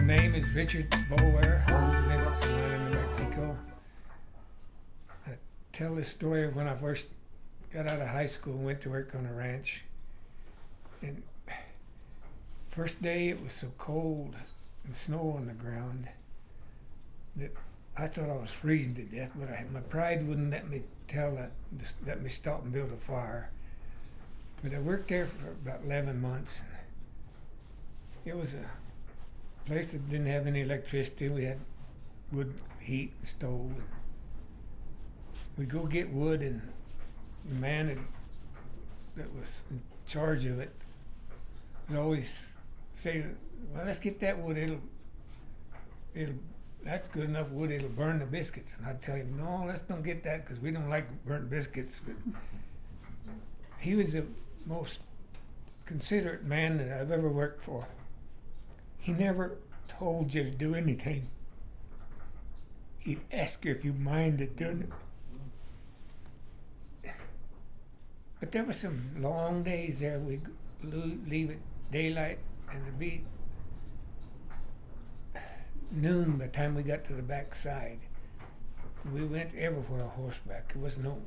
name is Richard Boulware. I live in Solano, New Mexico. I tell this story of when I first got out of high school and went to work on a ranch. And first day it was so cold and snow on the ground that I thought I was freezing to death, but my pride wouldn't let me let me stop and build a fire. But I worked there for about 11 months. It was a place that didn't have any electricity. We had wood heat and stove. We'd go get wood, and the man that was in charge of it would always say, "Well, let's get that wood. That's good enough wood. It'll burn the biscuits." And I'd tell him, "No, let's don't get that because we don't like burnt biscuits." But he was the most considerate man that I've ever worked for. He never told you to do anything. He'd ask you if you minded doing it. But there were some long days there. We'd leave at daylight, and it'd be noon by the time we got to the back side. We went everywhere on horseback. There was no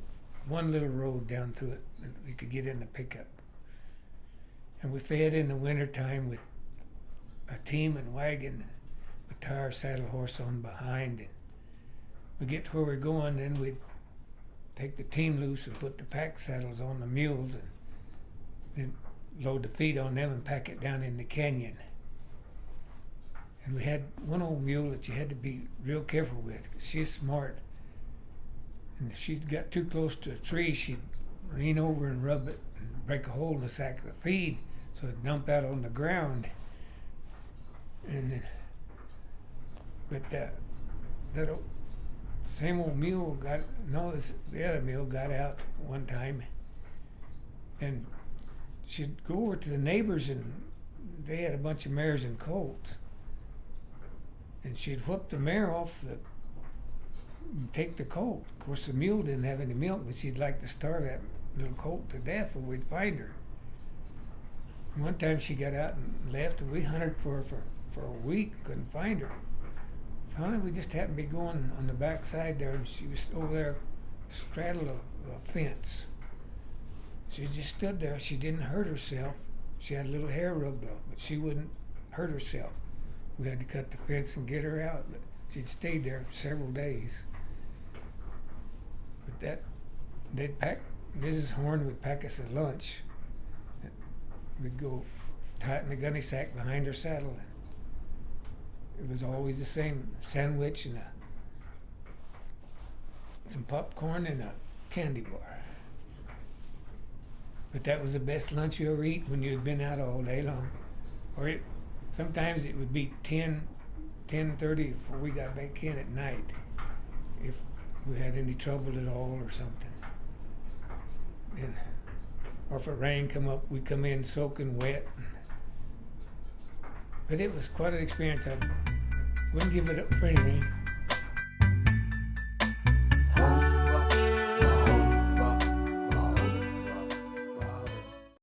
one little road down through it that we could get in the pickup. And we fed in the wintertime with a team and wagon with tire saddle horse on behind. And we get to where we're going, then we'd take the team loose and put the pack saddles on the mules and then load the feed on them and pack it down in the canyon. And we had one old mule that you had to be real careful with, 'cause she's smart. And if she got too close to a tree, she'd lean over and rub it and break a hole in the sack of the feed, so it'd dump out on the ground. And then, but that same old mule the other mule got out one time, and she'd go over to the neighbors, and they had a bunch of mares and colts. And she'd whoop the mare off and take the colt. Of course, the mule didn't have any milk, but she'd like to starve that little colt to death when we'd find her. One time she got out and left, and we hunted for her for a week, couldn't find her. Finally, we just happened to be going on the back side there, and she was over there straddled a fence. She just stood there. She didn't hurt herself. She had a little hair rubbed off, but she wouldn't hurt herself. We had to cut the fence and get her out, but she'd stayed there for several days. But Mrs. Horn would pack us a lunch. We'd go tighten the gunny sack behind her saddle. It was always the same sandwich and some popcorn and a candy bar. But that was the best lunch you ever eat when you'd been out all day long. Sometimes it would be 10:30 before we got back in at night, if we had any trouble at all or something. Or if a rain come up, we'd come in soaking wet. But it was quite an experience. I wouldn't give it up for anything.